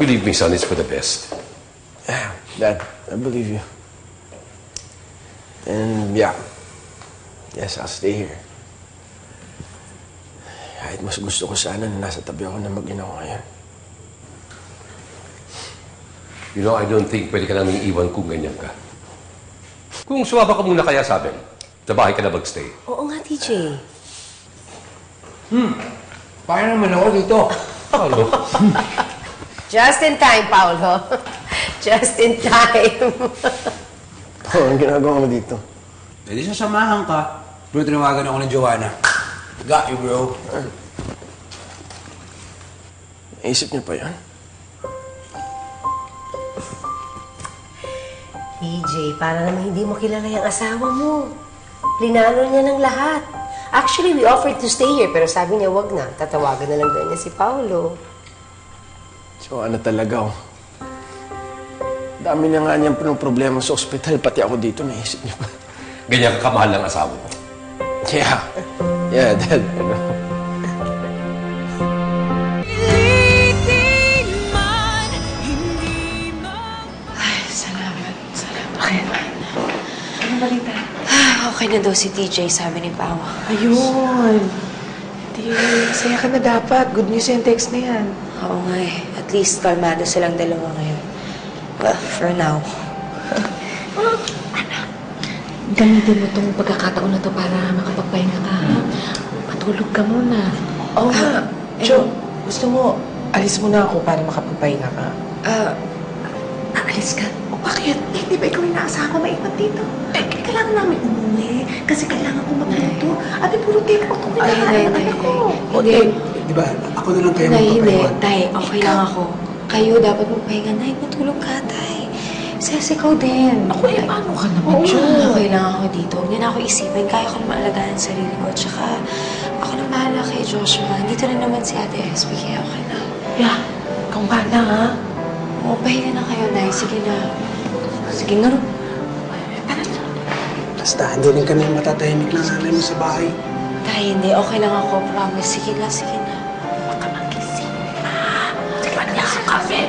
Believe me, son, it's for the best. Yeah, Dad, I believe you. And yeah, yes, I'll stay here. Kahit mas gusto ko sana na nasa tabi ako na mag-ina ko ngayon. You know, I don't think pwede ka namin iwan kung ganyan ka. Kung sumama ka muna kaya sa amin, sa bahay ka na mag-stay. Oo nga, TJ. Paano naman ako dito? Paolo? Just in time, Paolo. Just in time. Anong ginagawa mo dito? Pwede sasamahan ka. Bro, tinawagan ako ng Joanna. Got you, bro. Naisip niyo pa yan? TJ, para naman hindi mo kilala yung asawa mo. Plinano niya ng lahat. Actually, we offered to stay here, pero sabi niya, wag na. Tatawagan na lang daw niya si Paolo. So, ano talaga, oh. Dami na nga niyang problema sa ospital, pati ako dito, naisip niyo pa. Ganyan ka kamahal ng asawa mo. Yeah. Yeah, Dad, ano. Ay, salamat. Salamat. Okay na. Ano balita? Okay na daw si TJ, sabi ni Pao. Ayun. Di, saya ka na dapat. Good news yung text na yan. Oo nga eh. At least kalmado silang dalawa ngayon. Well, for now. Anak, gamitin mo itong pagkakataon na to para makapagpahinga ka, ha? Matulog ka muna. Oo nga. Jo, gusto mo, alis mo na ako para makapagpahinga ka. Aalis ka? O bakit? Eh, di ba ikaw yung naasahan ko maipat dito? Eh, kailangan namin umuwi. Kasi kailangan ko magluto. Ate, puro take out ko kailangan ng anak ko. Hindi. Di ba, ako na lang kayo Hindi. magpapaiwan. Tay, okay lang ako. Kayo dapat magpahinga. Nay, matulog ka, Tay. Ses, ikaw din. Ako, eh, paano ka naman, Oo, Jo? okay lang ako dito. Huwag niya na ako isipin. Kaya ko naman alagaan sa sarili ko. Tsaka, ako na bahala kay Joshua. Dito rin naman si Ate SB, kaya okay na. Yeah, ikaw ba na, ha? Oo, pahinga na kayo, Nay. Sige na. Sige na. Basta, hindi rin kami matatahimik ng nanay mo sa bahay. Tay, hindi. Okay lang ako. Promise. Sige na, sige na. Huwag ka mag-isip, ha? Sige, niya ka kami.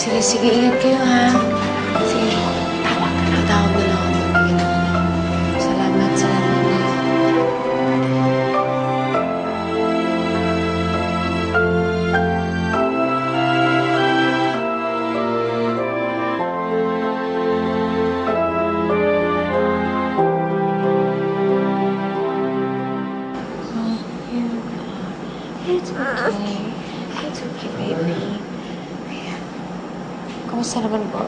Ses, sige, ingat kayo, ha? Sige. Tawag na lang ako. Magbigyan na lang. Salamat, Nay. It's okay. It's okay, baby. Ayan. Kamusta naman po?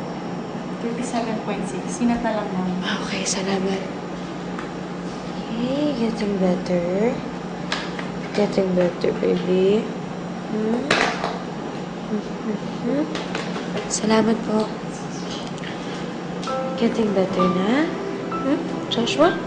37.6. Sinat na lang namin. Okay, salamat. Okay, getting better. Getting better, baby. Salamat po. Getting better na? Joshua?